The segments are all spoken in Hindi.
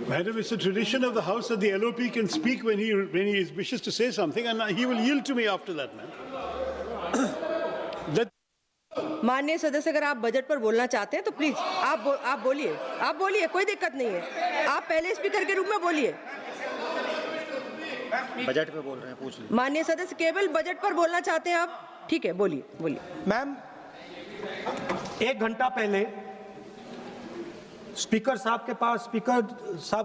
Madam, it's a tradition of the House that the LOP can speak when he wishes to say something, and he will yield to me after that, ma'am. माननीय सदस्य, अगर आप बजट पर बोलना चाहते हैं तो प्लीज आप बोलिए, कोई दिक्कत नहीं है। आप पहले स्पीकर के रूप में बोलिए। बजट पे बोल रहे हैं, पूछ लीजिए। माननीय सदस्य, केवल बजट पर बोलना चाहते हैं आप? ठीक है, बोलिए। मैम, 1 घंटा पहले स्पीकर साहब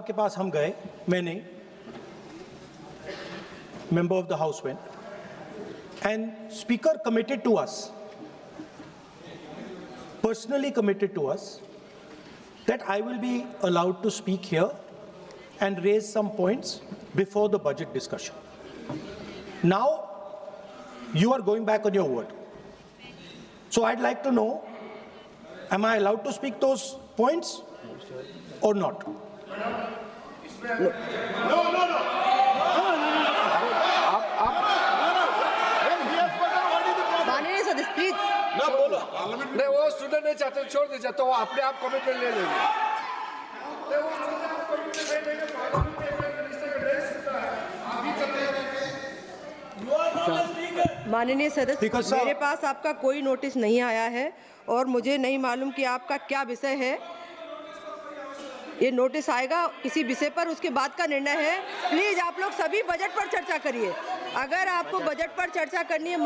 के पास हम गए, मैंने, member of the house went, and speaker committed to us, personally committed to us, that I will be allowed to speak here and raise some points before the budget discussion. Now, you are going back on your word. So I'd like to know, am I allowed to speak those points or not? No. माननीय सदस्य, प्लीज। ना बोलो, नहीं वो सुनना नहीं चाहते, छोड़ दीजिए, तो वो अपने आप कमिटमेंट ले लेंगे। माननीय सदस्य, मेरे पास आपका कोई नोटिस नहीं आया है और मुझे नहीं मालूम कि आपका क्या विषय है। ये नोटिस आएगा किसी विषय पर, उसके बाद का निर्णय है। प्लीज आप लोग सभी बजट पर चर्चा करिए। अगर आपको बजट पर चर्चा करनी है,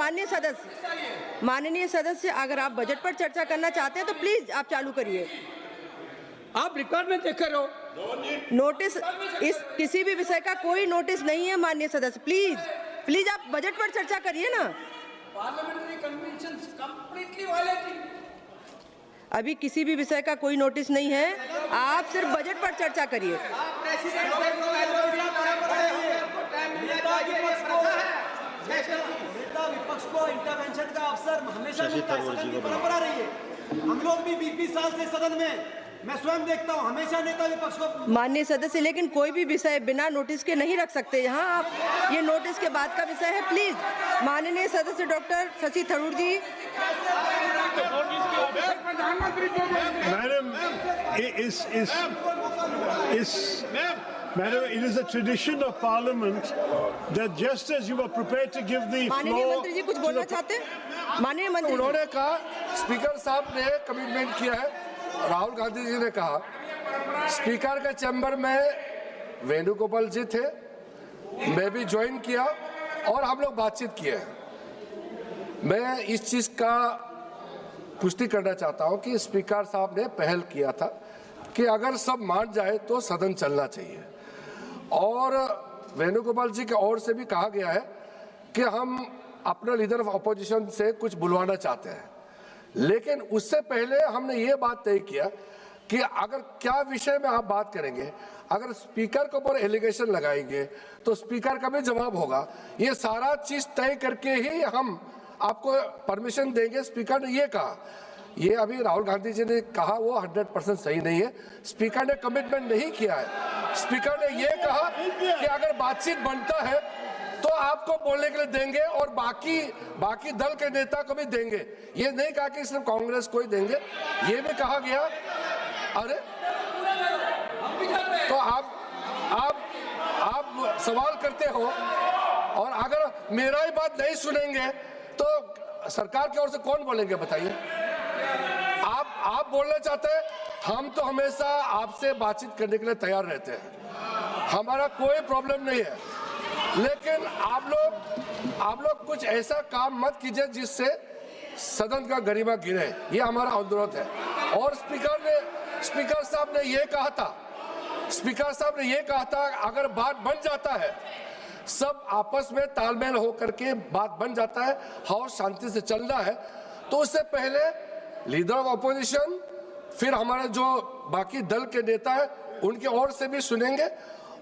माननीय सदस्य, अगर आप बजट पर चर्चा करना चाहते हैं तो प्लीज आप चालू करिए। आप रिकॉर्ड में देख रहे हो। नोटिस, इस किसी भी विषय का कोई नोटिस नहीं है माननीय सदस्य। प्लीज आप बजट पर चर्चा करिए ना। Parliamentary conventions completely violating. अभी किसी भी विषय का कोई नोटिस नहीं है, आप सिर्फ बजट पर चर्चा करिए। विपक्ष को इंटरवेंशन का अवसर हमेशा मिलता है, सदन की परंपरा रही है। हम लोग भी 20 साल से सदन में, मैं स्वयं देखता हूं, हमेशा नेता विपक्ष को। माननीय सदस्य, लेकिन कोई भी विषय बिना नोटिस के नहीं रख सकते यहाँ आप। ये नोटिस के बाद का विषय है। प्लीज माननीय सदस्य doctor Shashi Tharoor ji. Madam, it is a tradition of Parliament that just as you were prepared to give the floor, माननीय मंत्री जी कुछ बोलना चाहते हैं? माननीय मंत्री, उन्होंने कहा, स्पीकर साहब ने कमिटमेंट किया है, राहुल गांधी जी ने कहा, स्पीकर के चैम्बर में वेणुगोपाल जी थे, मैं भी ज्वाइन किया और हम लोग बातचीत किए हैं। मैं इस चीज का पुष्टि करना चाहता हूं कि स्पीकर साहब ने पहल किया था कि अगर सब मान जाए तो सदन चलना चाहिए, और वेणुगोपाल जी की ओर से भी कहा गया है कि हम अपना लीडर ऑफ अपोजिशन से कुछ बुलवाना चाहते हैं। लेकिन उससे पहले हमने ये बात तय किया कि अगर क्या विषय में आप बात करेंगे, अगर स्पीकर के ऊपर एलिगेशन लगाएंगे तो स्पीकर का भी जवाब होगा। ये सारा चीज तय करके ही हम आपको परमिशन देंगे। स्पीकर ने ये कहा, ये अभी राहुल गांधी जी ने कहा वो 100% सही नहीं है। स्पीकर ने कमिटमेंट नहीं किया है। स्पीकर ने ये कहा कि अगर बातचीत बनता है तो आपको बोलने के लिए देंगे और बाकी दल के नेता को भी देंगे। ये नहीं कहा कि सिर्फ कांग्रेस को ही देंगे, ये भी कहा गया। अरे तो आप सवाल करते हो और अगर मेरा ही बात नहीं सुनेंगे तो सरकार की ओर से कौन बोलेंगे बताइए? आप बोलना चाहते हैं, हम तो हमेशा आपसे बातचीत करने के लिए तैयार रहते हैं, हमारा कोई प्रॉब्लम नहीं है। लेकिन आप लोग कुछ ऐसा काम मत कीजिए जिससे सदन का गरिमा गिरे, ये हमारा अनुरोध है। और स्पीकर साहब ने ये कहा था अगर बात बन जाता है, सब आपस में तालमेल हो करके बात बन जाता है, हाउस शांति से चल रहा है, तो उससे पहले लीडर ऑफ अपोजिशन, फिर हमारे जो बाकी दल के नेता है उनकी ओर से भी सुनेंगे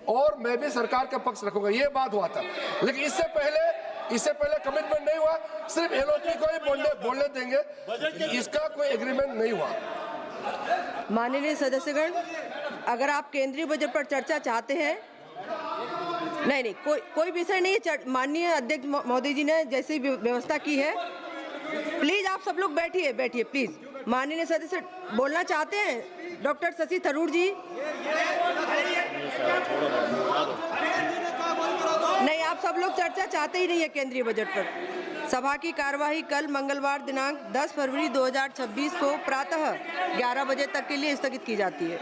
और मैं भी सरकार का पक्ष रखूंगा। ये बात हुआ था। लेकिन इससे पहले कमिटमेंट नहीं हुआ, सिर्फ एलओपी को ही बोलने देंगे, इसका कोई एग्रीमेंट नहीं हुआ। माननीय सदस्यगण, अगर आप केंद्रीय बजट पर चर्चा चाहते हैं, नहीं, कोई विषय नहीं है। माननीय अध्यक्ष मोदी जी ने जैसी व्यवस्था की है, प्लीज आप सब लोग बैठिए प्लीज। माननीय सदस्य बोलना चाहते हैं? डॉक्टर शशि थरूर जी। नहीं, आप सब लोग चर्चा चाहते ही नहीं है केंद्रीय बजट पर। सभा की कार्यवाही कल मंगलवार दिनांक 10 फरवरी 2026 को प्रातः 11 बजे तक के लिए स्थगित की जाती है।